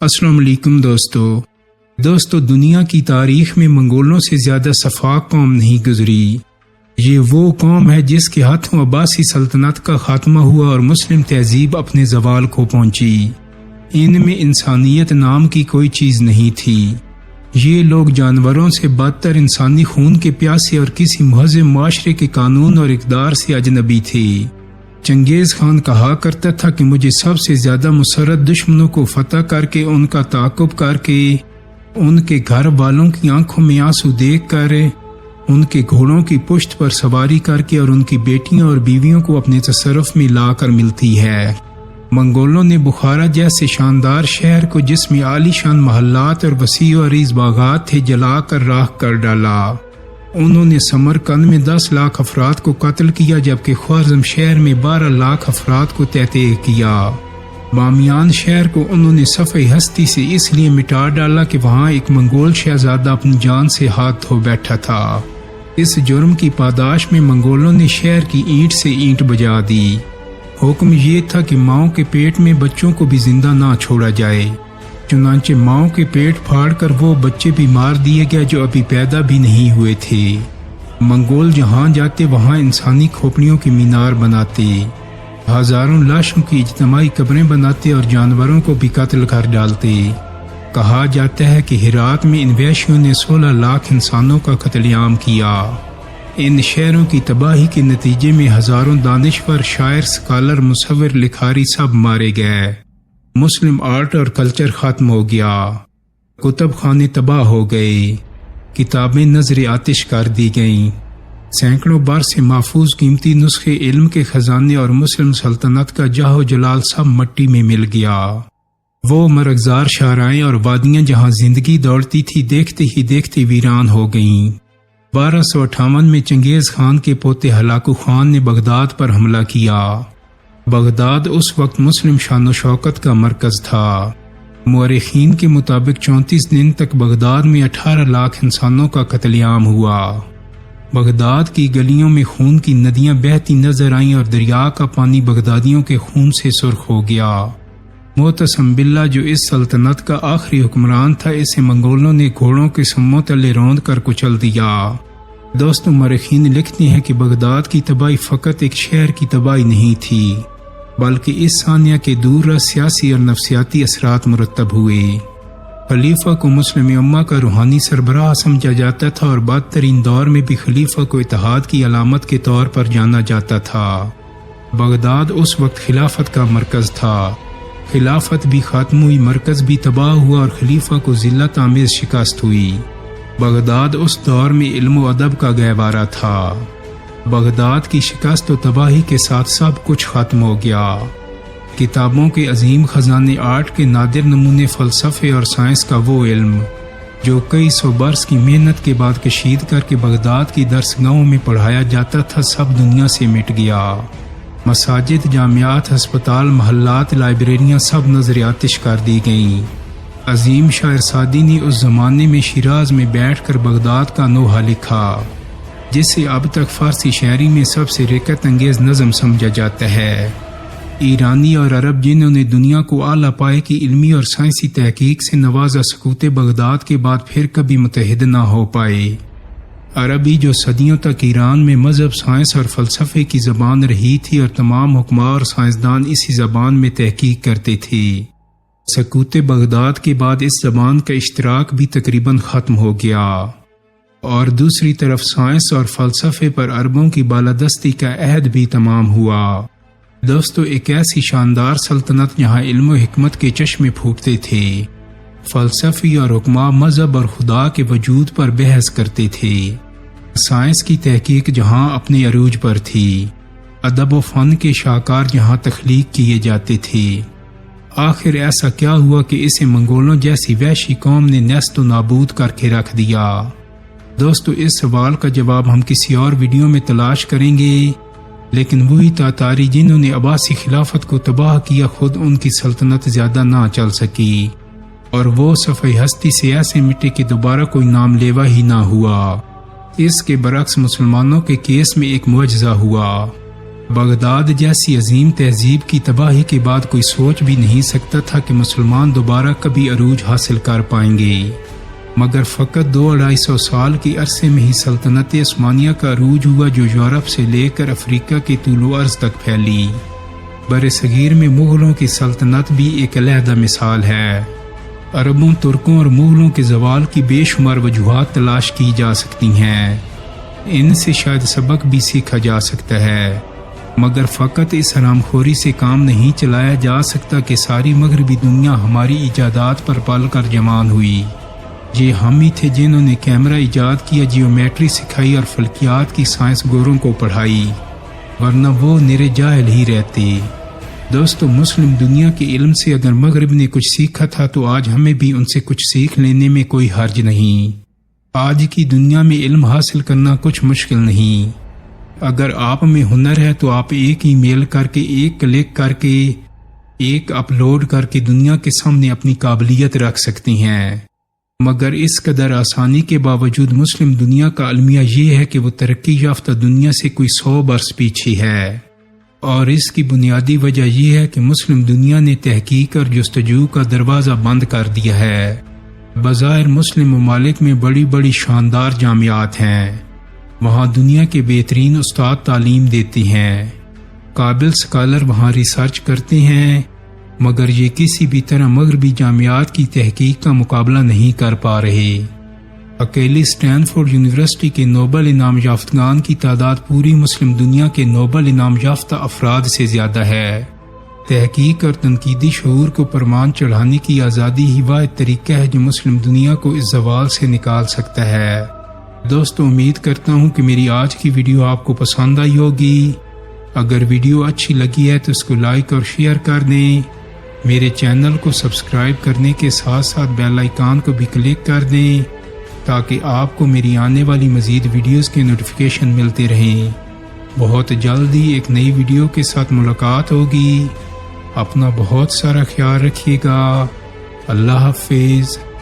السلام علیکم دوستو دنیا کی تاریخ میں منگولوں سے زیادہ سفاک قوم نہیں گزری۔ یہ وہ قوم ہے جس کے ہاتھوں عباسی سلطنت کا خاتمہ ہوا اور مسلم تہذیب اپنے زوال کو پہنچی۔ ان میں انسانیت نام کی کوئی چیز نہیں تھی۔ یہ لوگ جانوروں سے بدتر، انسانی خون کے پیاسے اور کسی مہذب معاشرے کے قانون اور اقدار سے اجنبی تھے۔ چنگیز خان کہا کرتا تھا کہ مجھے سب سے زیادہ مسرت دشمنوں کو فتح کر کے، ان کا تعاقب کر کے، ان کے گھر والوں کی آنکھوں میں آنسو دیکھ کر، ان کے گھوڑوں کی پشت پر سواری کر کے اور ان کی بیٹیوں اور بیویوں کو اپنے تصرف میں لا کر ملتی ہے۔ منگولوں نے بخارا جیسے شاندار شہر کو، جس میں عالی شان محلات اور وسیع و عریض باغات تھے، جلا کر راکھ کر ڈالا۔ انہوں نے سمرقند میں 10 لاکھ افراد کو قتل کیا، جبکہ خوارزم شہر میں 12 لاکھ افراد کو تہتیغ کیا۔ بامیان شہر کو انہوں نے صفحہ ہستی سے اس لیے مٹا ڈالا کہ وہاں ایک منگول شہزادہ اپنی جان سے ہاتھ دھو بیٹھا تھا۔ اس جرم کی پاداش میں منگولوں نے شہر کی اینٹ سے اینٹ بجا دی۔ حکم یہ تھا کہ ماؤں کے پیٹ میں بچوں کو بھی زندہ نہ چھوڑا جائے، چنانچہ ماؤں کے پیٹ پھاڑ کر وہ بچے بھی مار دیے گئے جو ابھی پیدا بھی نہیں ہوئے تھے۔ منگول جہاں جاتے وہاں انسانی کھوپڑیوں کی مینار بناتے، ہزاروں لاشوں کی اجتماعی قبریں بناتے اور جانوروں کو بھی قتل کر ڈالتے۔ کہا جاتا ہے کہ ہرات میں ان وحشیوں نے 16 لاکھ انسانوں کا قتل عام کیا۔ ان شہروں کی تباہی کے نتیجے میں ہزاروں دانشور، شاعر، سکالر، مصور، لکھاری سب مارے گئے۔ مسلم آرٹ اور کلچر ختم ہو گیا، کتب خانے تباہ ہو گئے، کتابیں نظر آتش کر دی گئیں، سینکڑوں بار سے محفوظ قیمتی نسخے، علم کے خزانے اور مسلم سلطنت کا جاہ و جلال سب مٹی میں مل گیا۔ وہ مرغزار شاہراہیں اور وادیاں جہاں زندگی دوڑتی تھی، دیکھتے ہی دیکھتے ویران ہو گئیں۔ 1258 میں چنگیز خان کے پوتے ہلاکو خان نے بغداد پر حملہ کیا۔ بغداد اس وقت مسلم شان و شوکت کا مرکز تھا۔ مورخین کے مطابق 34 دن تک بغداد میں 18 لاکھ انسانوں کا قتل عام ہوا۔ بغداد کی گلیوں میں خون کی ندیاں بہتی نظر آئیں اور دریا کا پانی بغدادیوں کے خون سے سرخ ہو گیا۔ معتصم باللہ جو اس سلطنت کا آخری حکمران تھا، اسے منگولوں نے گھوڑوں کے سموں تلے روند کر کچل دیا۔ دوستو، مورخین لکھتے ہیں کہ بغداد کی تباہی فقط ایک شہر کی تباہی نہیں تھی، بلکہ اس ثانیہ کے دور رس سیاسی اور نفسیاتی اثرات مرتب ہوئے۔ خلیفہ کو مسلم امہ کا روحانی سربراہ سمجھا جاتا تھا اور بدترین دور میں بھی خلیفہ کو اتحاد کی علامت کے طور پر جانا جاتا تھا۔ بغداد اس وقت خلافت کا مرکز تھا۔ خلافت بھی ختم ہوئی، مرکز بھی تباہ ہوا اور خلیفہ کو ذلت آمیز شکست ہوئی۔ بغداد اس دور میں علم و ادب کا گہوارہ تھا۔ بغداد کی شکست و تباہی کے ساتھ سب کچھ ختم ہو گیا۔ کتابوں کے عظیم خزانے، آرٹ کے نادر نمونے، فلسفے اور سائنس کا وہ علم جو کئی سو برس کی محنت کے بعد کشید کر کے بغداد کی درسگاہوں میں پڑھایا جاتا تھا، سب دنیا سے مٹ گیا۔ مساجد، جامعات، ہسپتال، محلات، لائبریریاں سب نظر آتش کر دی گئیں۔ عظیم شاعر سعدی نے اس زمانے میں شیراز میں بیٹھ کر بغداد کا نوحہ لکھا، جسے اب تک فارسی شاعری میں سب سے رکت انگیز نظم سمجھا جاتا ہے۔ ایرانی اور عرب جنہوں نے دنیا کو اعلیٰ پائے کی علمی اور سائنسی تحقیق سے نوازا، سکوت بغداد کے بعد پھر کبھی متحد نہ ہو پائے۔ عربی جو صدیوں تک ایران میں مذہب، سائنس اور فلسفے کی زبان رہی تھی اور تمام حکماء اور سائنسدان اسی زبان میں تحقیق کرتے تھے، سکوت بغداد کے بعد اس زبان کا اشتراک بھی تقریباً ختم ہو گیا، اور دوسری طرف سائنس اور فلسفے پر عربوں کی بالادستی کا عہد بھی تمام ہوا۔ دوستو، ایک ایسی شاندار سلطنت جہاں علم و حکمت کے چشمے پھوٹتے تھے، فلسفی اور حکماء مذہب اور خدا کے وجود پر بحث کرتے تھے، سائنس کی تحقیق جہاں اپنے عروج پر تھی، ادب و فن کے شاہکار جہاں تخلیق کیے جاتے تھے، آخر ایسا کیا ہوا کہ اسے منگولوں جیسی وحشی قوم نے نیست و نابود کر کے رکھ دیا؟ دوستو، اس سوال کا جواب ہم کسی اور ویڈیو میں تلاش کریں گے، لیکن وہی تاتاری جنہوں نے عباسی خلافت کو تباہ کیا، خود ان کی سلطنت زیادہ نہ چل سکی، اور وہ صفحہ ہستی سے ایسے مٹے کہ دوبارہ کوئی نام لیوا ہی نہ ہوا۔ اس کے برعکس مسلمانوں کے کیس میں ایک معجزہ ہوا۔ بغداد جیسی عظیم تہذیب کی تباہی کے بعد کوئی سوچ بھی نہیں سکتا تھا کہ مسلمان دوبارہ کبھی عروج حاصل کر پائیں گے، مگر فقط 200-250 سال کے عرصے میں ہی سلطنت عثمانیہ کا عروج ہوا، جو یورپ سے لے کر افریقہ کے طول و عرض تک پھیلی۔ بر صغیر میں مغلوں کی سلطنت بھی ایک علیحدہ مثال ہے۔ عربوں، ترکوں اور مغلوں کے زوال کی بے شمار وجوہات تلاش کی جا سکتی ہیں، ان سے شاید سبق بھی سیکھا جا سکتا ہے، مگر فقط اس حرام خوری سے کام نہیں چلایا جا سکتا کہ ساری مغربی دنیا ہماری ایجادات پر پل کر جوان ہوئی۔ یہ ہم ہی تھے جنہوں نے کیمرہ ایجاد کیا، جیومیٹری سکھائی اور فلکیات کی سائنس گوروں کو پڑھائی، ورنہ وہ نرے جاہل ہی رہتے۔ دوستو، مسلم دنیا کے علم سے اگر مغرب نے کچھ سیکھا تھا تو آج ہمیں بھی ان سے کچھ سیکھ لینے میں کوئی حرج نہیں۔ آج کی دنیا میں علم حاصل کرنا کچھ مشکل نہیں۔ اگر آپ میں ہنر ہے تو آپ ایک ای میل کر کے، ایک کلک کر کے، ایک اپلوڈ کر کے دنیا کے سامنے اپنی قابلیت رکھ سکتی ہیں، مگر اس قدر آسانی کے باوجود مسلم دنیا کا المیہ یہ ہے کہ وہ ترقی یافتہ دنیا سے کوئی 100 برس پیچھے ہے، اور اس کی بنیادی وجہ یہ ہے کہ مسلم دنیا نے تحقیق اور جستجو کا دروازہ بند کر دیا ہے۔ بظاہر مسلم ممالک میں بڑی بڑی شاندار جامعات ہیں، وہاں دنیا کے بہترین استاد تعلیم دیتے ہیں، قابل سکالر وہاں ریسرچ کرتے ہیں، مگر یہ کسی بھی طرح مغربی جامعات کی تحقیق کا مقابلہ نہیں کر پا رہے۔ اکیلی اسٹینفورڈ یونیورسٹی کے نوبل انعام یافتگان کی تعداد پوری مسلم دنیا کے نوبل انعام یافتہ افراد سے زیادہ ہے۔ تحقیق اور تنقیدی شعور کو پرمان چڑھانے کی آزادی ہی واحد طریقہ ہے جو مسلم دنیا کو اس زوال سے نکال سکتا ہے۔ دوستو، امید کرتا ہوں کہ میری آج کی ویڈیو آپ کو پسند آئی ہوگی۔ اگر ویڈیو اچھی لگی ہے تو اس کو لائک اور شیئر کر دیں، میرے چینل کو سبسکرائب کرنے کے ساتھ ساتھ بیل آئیکن کو بھی کلک کر دیں تاکہ آپ کو میری آنے والی مزید ویڈیوز کے نوٹیفیکیشن ملتے رہیں۔ بہت جلدی ایک نئی ویڈیو کے ساتھ ملاقات ہوگی۔ اپنا بہت سارا خیال رکھیے گا۔ اللہ حافظ۔